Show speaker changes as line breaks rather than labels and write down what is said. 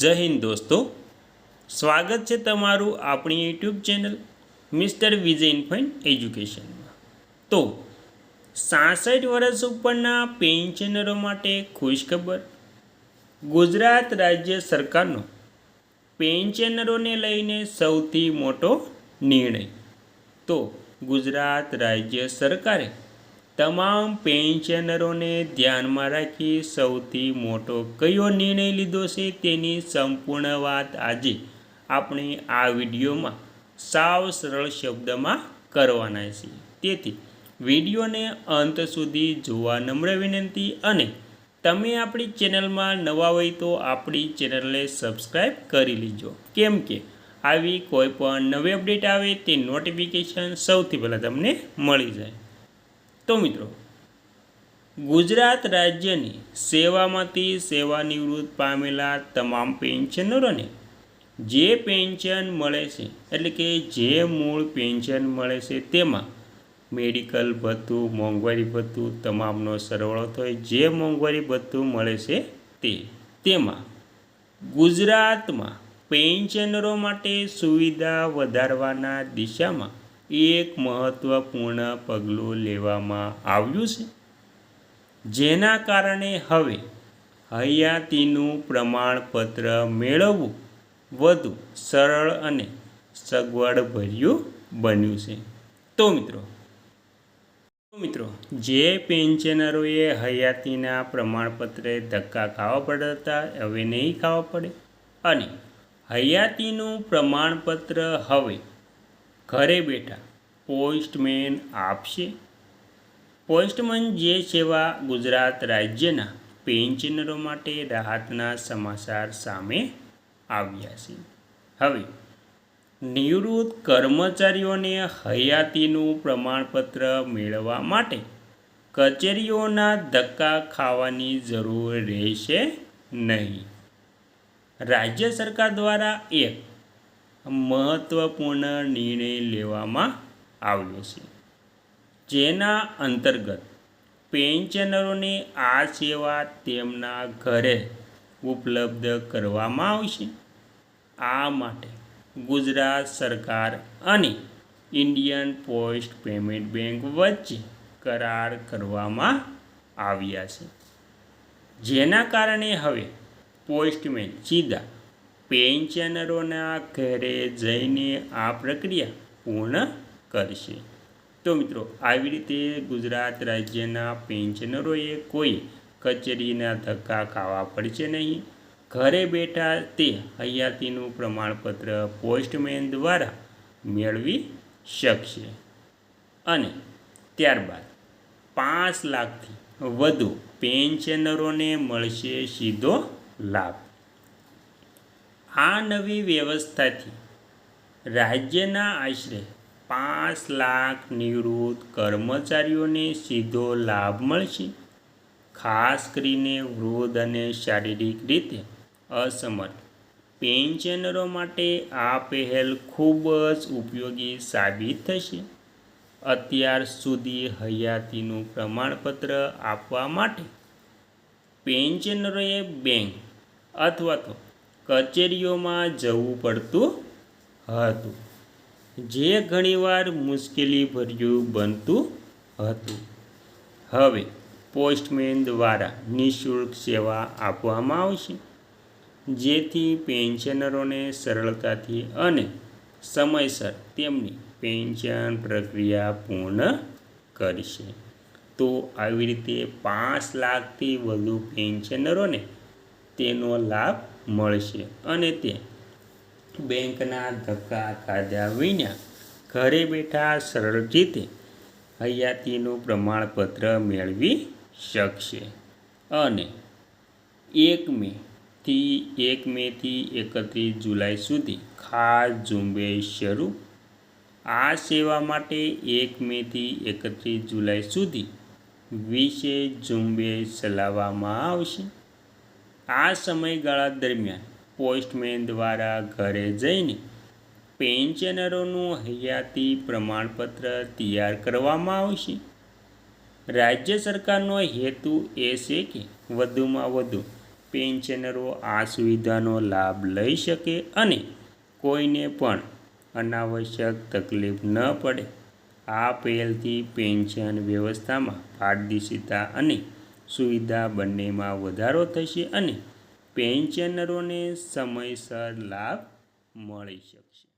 જય હિન્દ દોસ્તો, સ્વાગત છે તમારું આપણી યુટ્યુબ ચેનલ મિસ્ટર વિજય ઇન્ફન્ટ એજ્યુકેશનમાં। તો 66 વર્ષ ઉપરના પેન્શનરો માટે ખુશખબર। ગુજરાત રાજ્ય સરકારનો પેન્શનરોને લઈને સૌથી મોટો નિર્ણય। તો ગુજરાત રાજ્ય સરકારે તમામ પેન્શનરોને ધ્યાનમાં રાખી સૌથી મોટો કયો નિર્ણય લીધો છે તેની સંપૂર્ણ વાત આજે આપણે આ વિડીયોમાં સાવ સરળ શબ્દમાં કરવાના છીએ। તેથી વિડીયોને અંત સુધી જોવા નમ્ર વિનંતી, અને તમે આપણી ચેનલમાં નવા હોય તો આપણી ચેનલને સબસ્ક્રાઈબ કરી લીજો, કેમ કે આવી કોઈ પણ નવી અપડેટ આવે તે નોટિફિકેશન સૌથી પહેલાં તમને મળી જાય। તો મિત્રો, ગુજરાત રાજ્યની સેવામાંથી સેવાનિવૃત્ત પામેલા તમામ પેન્શનરોને જે પેન્શન મળે છે, એટલે કે જે મૂળ પેન્શન મળે છે તેમાં મેડિકલ ભથ્થું, મોંઘવારી ભથ્થું તમામનો સરવાળો થાય જે મોંઘવારી ભથ્થું મળે છે તેમાં ગુજરાતમાં પેન્શનરો માટે સુવિધા વધારવાના દિશામાં એક મહત્ત્વપૂર્ણ પગલું લેવામાં આવ્યું છે, જેના કારણે હવે હયાતીનું પ્રમાણપત્ર મેળવવું વધુ સરળ અને સગવડભર્યું બન્યું છે। તો મિત્રો, જે પેન્શનરોએ હયાતીના પ્રમાણપત્રે ધક્કા ખાવા પડતા હતા હવે નહીં ખાવા પડે, અને હયાતીનું પ્રમાણપત્ર હવે ઘરે બેઠા પોસ્ટમેન આપશે। પોસ્ટમેન જે સેવા ગુજરાત રાજ્યના પેન્શનરો માટે રાહતના સમાચાર સામે આવ્યા છે। હવે નિવૃત્ત કર્મચારીઓને હયાતીનું પ્રમાણપત્ર મેળવવા માટે કચેરીઓના ધક્કા ખાવાની જરૂર રહેશે નહીં। રાજ્ય સરકાર દ્વારા એક મહત્ત્વપૂર્ણ નિર્ણય લેવામાં આવ્યો છે, જેના અંતર્ગત પેન્શનરોને આ સેવા તેમના ઘરે ઉપલબ્ધ કરવામાં આવશે। આ માટે ગુજરાત સરકાર અને ઇન્ડિયન પોસ્ટ પેમેન્ટ બેંક વચ્ચે કરાર કરવામાં આવ્યા છે, જેના કારણે હવે પોસ્ટમેન સીધા પેન્શનરોના ઘરે જઈને આ પ્રક્રિયા પૂર્ણ કરશે। તો મિત્રો, આવી રીતે ગુજરાત રાજ્યના પેન્શનરોએ કોઈ કચેરીના ધક્કા ખાવા પડશે નહીં। ઘરે બેઠા તે હયાતીનું પ્રમાણપત્ર પોસ્ટમેન દ્વારા મેળવી શકશે, અને ત્યારબાદ 5 લાખથી વધુ પેન્શનરોને મળશે સીધો લાભ। આ નવી વ્યવસ્થાથી રાજ્યના આશરે 5 લાખ નિવૃત્ત કર્મચારીઓને સીધો લાભ મળશે। ખાસ કરીને વૃદ્ધ અને શારીરિક રીતે અસમર્થ પેન્શનરો માટે આ પહેલ ખૂબ જ ઉપયોગી સાબિત થશે। અત્યાર સુધી હયાતીનું પ્રમાણપત્ર આપવા માટે પેન્શનરોએ બેંક અથવા તો કચેરીઓમાં જવું પડતું હતું, જે ઘણીવાર મુશ્કેલીભર્યું બનતું હતું। હવે પોસ્ટમેન દ્વારા નિઃશુલ્ક સેવા આપવામાં આવશે, જેથી પેન્શનરોને સરળતાથી અને સમયસર તેમની પેન્શન પ્રક્રિયા પૂર્ણ કરશે। તો આવી રીતે 5 લાખથી વધુ પેન્શનરોને તેનો લાભ મળશે, અને તે બેંકના ધક્કા ખાધા વિના ઘરે બેઠા સરળ રીતે હયાતીનું પ્રમાણપત્ર મેળવી શકશે। અને 1 મેથી 31 જુલાઈ સુધી ખાસ ઝુંબેશ શરૂ। આ સેવા માટે 1 મેથી 31 જુલાઈ સુધી વિશેષ ઝુંબેશ ચલાવવામાં આવશે। આ સમયગાળા દરમિયાન પોસ્ટમેન દ્વારા ઘરે જઈને પેન્શનરોનું હયાતી પ્રમાણપત્ર તૈયાર કરવામાં આવશે। રાજ્ય સરકારનો હેતુ એ છે કે વધુમાં વધુ પેન્શનરો આ સુવિધાનો લાભ લઈ શકે અને કોઈને પણ અનાવશ્યક તકલીફ ન પડે. આ પહેલથી પેન્શન વ્યવસ્થામાં પારદર્શિતા અને સુવિધા બંનેમાં વધારો થશે અને પેન્શનરોને સમયસર લાભ મળી શકશે.